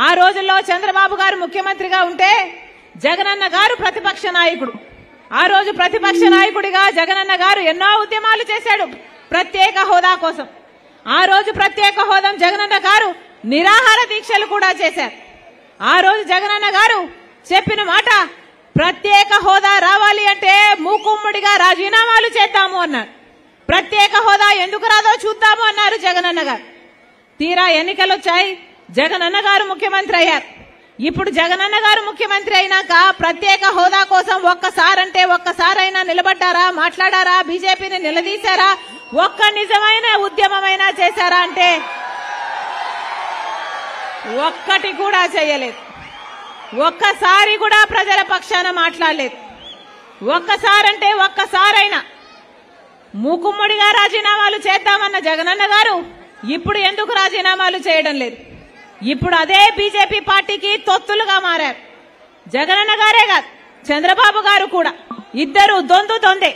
ఆ రోజుల్లో చంద్రబాబు గారు ముఖ్యమంత్రిగా ఉంటే జగనన్న గారు ప్రతిపక్ష నాయకుడు. ఆ రోజు ప్రతిపక్ష నాయకుడిగా జగనన్న గారు ఎన్నో ఉద్యమాలు చేశాడు ప్రత్యేక హోదా కోసం. ఆ రోజు ప్రత్యేక హోదా జగనన్న గారు నిరాహార దీక్షలు కూడా చేశారు. ఆ రోజు జగనన్న గారు చెప్పిన మాట, ప్రత్యేక హోదా రావాలి అంటే మూకుమ్మడిగా రాజీనామాలు చేద్దాము అన్నారు. ప్రత్యేక హోదా ఎందుకు రాదో చూద్దాము అన్నారు జగనన్న గారు. తీరా ఎన్నికలు వచ్చాయి, జగనన్న గారు ముఖ్యమంత్రి అయ్యారు. ఇప్పుడు జగనన్న గారు ముఖ్యమంత్రి అయినాక ప్రత్యేక హోదా కోసం ఒక్కసారంటే ఒక్కసారైనా నిలబడ్డారా, మాట్లాడారా, బీజేపీని నిలదీశారా, ఒక్క నిజమైన ఉద్యమమైనా చేశారా అంటే ఒక్కటి కూడా చేయలేదు. ఒక్కసారి కూడా ప్రజల పక్షాన మాట్లాడలేదు. ఒక్కసారంటే ఒక్కసారైనా మూకుమ్మడిగా రాజీనామాలు చేద్దామన్న జగనన్న గారు ఇప్పుడు ఎందుకు రాజీనామాలు చేయడం లేదు? ఇప్పుడు అదే బీజేపీ పార్టీకి తొత్తులుగా మారారు. జగనన్న గారే కాదు, చంద్రబాబు గారు కూడా ఇద్దరు దొందే.